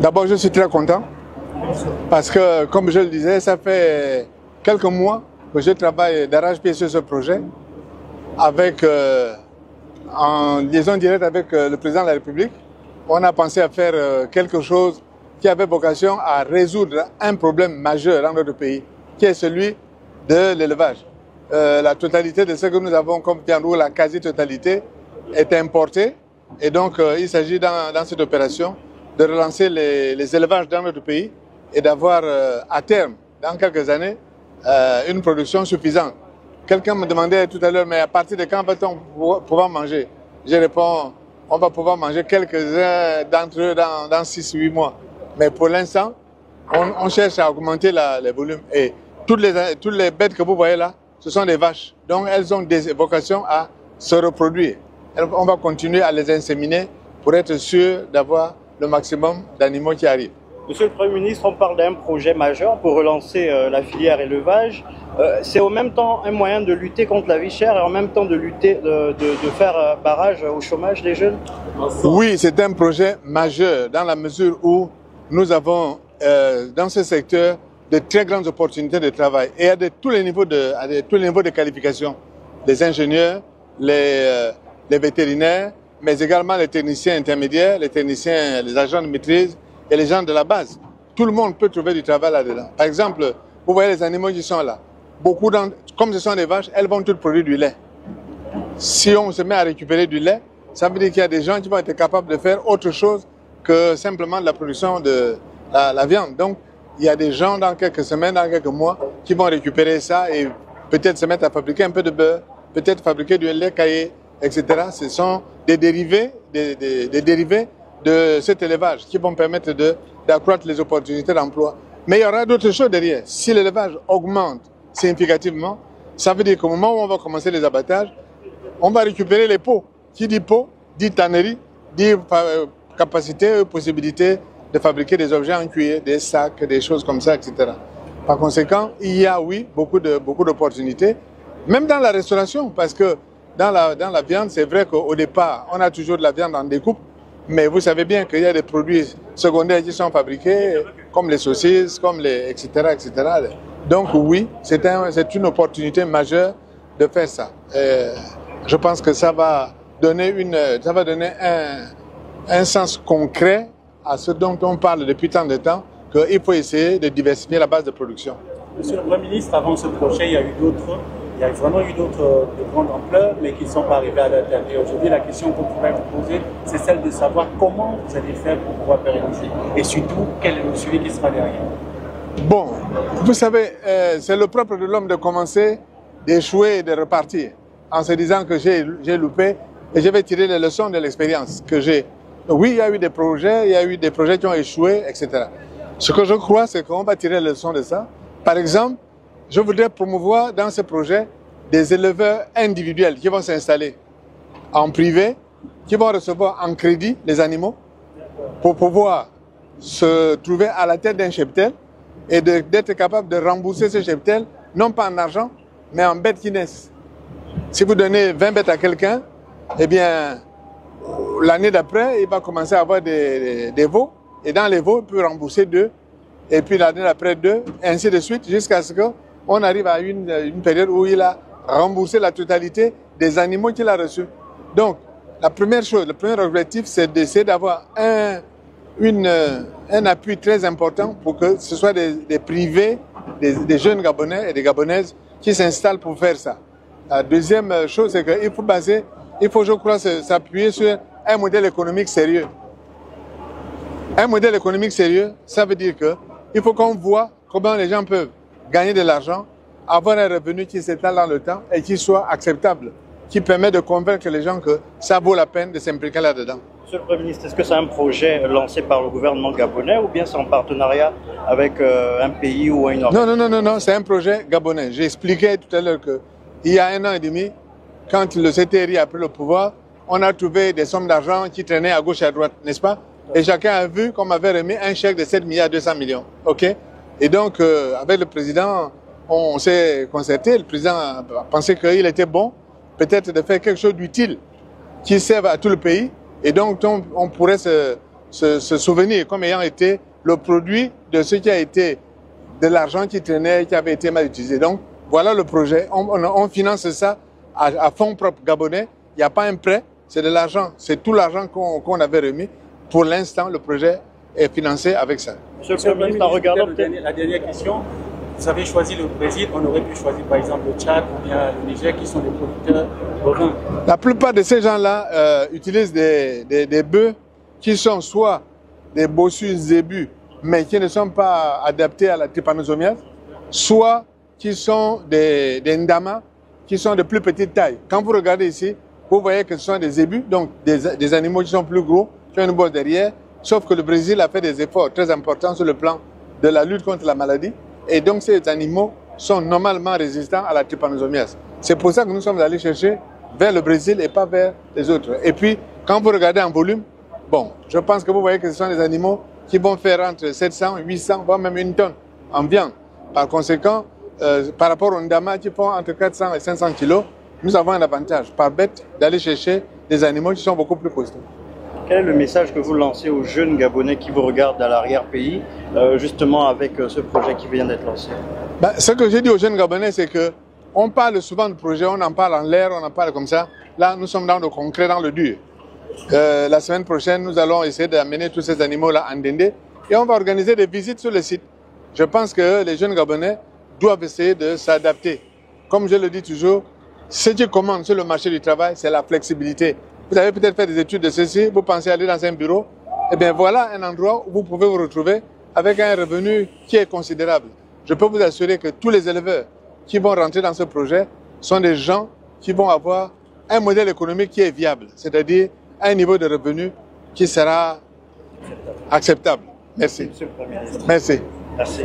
D'abord, je suis très content parce que, comme je le disais, ça fait quelques mois que je travaille d'arrache-pied sur ce projet avec, en liaison directe avec le président de la République. On a pensé à faire quelque chose qui avait vocation à résoudre un problème majeur dans notre pays, qui est celui de l'élevage. La totalité de ce que nous avons comme viande, ou la quasi-totalité, est importée. Et donc, il s'agit dans cette opération de relancer les élevages dans notre pays et d'avoir à terme, dans quelques années, une production suffisante. Quelqu'un me demandait tout à l'heure, mais à partir de quand va-t-on pouvoir manger? Je réponds, on va pouvoir manger quelques-uns d'entre eux dans 6-8 mois. Mais pour l'instant, on cherche à augmenter les volumes. Et toutes les bêtes que vous voyez là, ce sont des vaches. Donc elles ont des vocations à se reproduire. On va continuer à les inséminer pour être sûr d'avoir le maximum d'animaux qui arrivent. Monsieur le Premier ministre, on parle d'un projet majeur pour relancer la filière élevage. C'est en même temps un moyen de lutter contre la vie chère et en même temps de lutter, de faire barrage au chômage des jeunes? Oui, c'est un projet majeur dans la mesure où nous avons dans ce secteur de très grandes opportunités de travail et à tous les niveaux de qualification. Les ingénieurs, les vétérinaires, mais également les techniciens intermédiaires, les agents de maîtrise et les gens de la base. Tout le monde peut trouver du travail là-dedans. Par exemple, vous voyez les animaux qui sont là. Beaucoup comme ce sont des vaches, elles vont toutes produire du lait. Si on se met à récupérer du lait, ça veut dire qu'il y a des gens qui vont être capables de faire autre chose que simplement de la production de la viande. Donc, il y a des gens dans quelques semaines, dans quelques mois, qui vont récupérer ça et peut-être se mettre à fabriquer un peu de beurre, peut-être fabriquer du lait caillé, etc. Ce sont des dérivés, des dérivés de cet élevage qui vont permettre d'accroître les opportunités d'emploi. Mais il y aura d'autres choses derrière. Si l'élevage augmente significativement, ça veut dire qu'au moment où on va commencer les abattages, on va récupérer les pots. Qui dit pot, dit tannerie, dit capacité, possibilité de fabriquer des objets en cuir, des sacs, des choses comme ça, etc. Par conséquent, il y a, oui, beaucoup d'opportunités, même dans la restauration, parce que dans la viande, c'est vrai qu'au départ, on a toujours de la viande en découpe, mais vous savez bien qu'il y a des produits secondaires qui sont fabriqués, comme les saucisses, comme etc., etc. Donc oui, c'est une opportunité majeure de faire ça. Je pense que ça va donner un sens concret à ce dont on parle depuis tant de temps, qu'il faut essayer de diversifier la base de production. Monsieur le Premier ministre, avant ce projet, il y a vraiment eu d'autres de grande ampleur, mais qui ne sont pas arrivés à la terre. Et aujourd'hui, la question qu'on pourrait vous poser, c'est celle de savoir comment vous allez faire pour pouvoir pérenniser. Et surtout, quel est le suivi qui sera derrière. Bon, vous savez, c'est le propre de l'homme de commencer, d'échouer et de repartir, en se disant que j'ai loupé et je vais tirer les leçons de l'expérience que j'ai. Oui, il y a eu des projets qui ont échoué, etc. Ce que je crois, c'est qu'on va tirer les leçons de ça. Par exemple, je voudrais promouvoir dans ce projet des éleveurs individuels qui vont s'installer en privé, qui vont recevoir en crédit les animaux pour pouvoir se trouver à la tête d'un cheptel et d'être capable de rembourser ce cheptel, non pas en argent, mais en bêtes qui naissent. Si vous donnez 20 bêtes à quelqu'un, eh bien, l'année d'après, il va commencer à avoir des veaux, et dans les veaux, il peut rembourser 2, et puis l'année d'après 2, et ainsi de suite, jusqu'à ce qu'on arrive à une période où il a remboursé la totalité des animaux qu'il a reçus. Donc, la première chose, le premier objectif, c'est d'essayer d'avoir un appui très important pour que ce soit des privés, des jeunes Gabonais et des Gabonaises qui s'installent pour faire ça. La deuxième chose, c'est qu'il faut, je crois, s'appuyer sur un modèle économique sérieux. Un modèle économique sérieux, ça veut dire qu'il faut qu'on voit comment les gens peuvent gagner de l'argent, avoir un revenu qui s'étale dans le temps et qui soit acceptable, qui permet de convaincre les gens que ça vaut la peine de s'impliquer là-dedans. Monsieur le Premier ministre, est-ce que c'est un projet lancé par le gouvernement gabonais ou bien c'est en partenariat avec un pays ou une organisation? Non, c'est un projet gabonais. J'ai expliqué tout à l'heure qu'il y a 1 an et demi, quand le CTRI a pris le pouvoir, on a trouvé des sommes d'argent qui traînaient à gauche et à droite, n'est-ce pas? Et chacun a vu qu'on m'avait remis un chèque de 7 milliards 200 millions. OK? Et donc, avec le président, on s'est concerté. Le président a pensé qu'il était bon, peut-être de faire quelque chose d'utile qui serve à tout le pays. Et donc, on pourrait se souvenir comme ayant été le produit de ce qui a été de l'argent qui traînait, qui avait été mal utilisé. Donc, voilà le projet. On finance ça à fonds propres gabonais. Il n'y a pas un prêt, c'est de l'argent. C'est tout l'argent qu'on avait remis. Pour l'instant, le projet est financé avec ça. Monsieur le Premier ministre, en regardant la dernière question, vous avez choisi le Brésil, on aurait pu choisir par exemple le Tchad ou bien le Niger qui sont des producteurs bovins. La plupart de ces gens-là utilisent des bœufs qui sont soit des bossus zébus, mais qui ne sont pas adaptés à la trypanosomiase, soit qui sont des ndamas, qui sont de plus petite taille. Quand vous regardez ici, vous voyez que ce sont des zébus, donc des animaux qui sont plus gros, qui ont une bosse derrière, sauf que le Brésil a fait des efforts très importants sur le plan de la lutte contre la maladie, et donc ces animaux sont normalement résistants à la trypanosomiase. C'est pour ça que nous sommes allés chercher vers le Brésil et pas vers les autres. Et puis, quand vous regardez en volume, bon, je pense que vous voyez que ce sont des animaux qui vont faire entre 700, 800, voire même 1 tonne en viande. Par conséquent, par rapport aux ndamas qui font entre 400 et 500 kilos, nous avons un avantage par bête d'aller chercher des animaux qui sont beaucoup plus costauds. Quel est le message que vous lancez aux jeunes Gabonais qui vous regardent à l'arrière-pays, justement avec ce projet qui vient d'être lancé? Ce que j'ai dit aux jeunes Gabonais, c'est qu'on parle souvent de projet, on en parle en l'air, on en parle comme ça. Là, nous sommes dans le concret, dans le dur. La semaine prochaine, nous allons essayer d'amener tous ces animaux-là en Ndendé et on va organiser des visites sur le site. Je pense que les jeunes Gabonais doivent essayer de s'adapter. Comme je le dis toujours, ce qui commande sur le marché du travail, c'est la flexibilité. Vous avez peut-être fait des études de ceci, vous pensez aller dans un bureau, eh bien voilà un endroit où vous pouvez vous retrouver avec un revenu qui est considérable. Je peux vous assurer que tous les éleveurs qui vont rentrer dans ce projet sont des gens qui vont avoir un modèle économique qui est viable, c'est-à-dire un niveau de revenu qui sera acceptable. Merci. Monsieur le Premier ministre. Merci. Merci.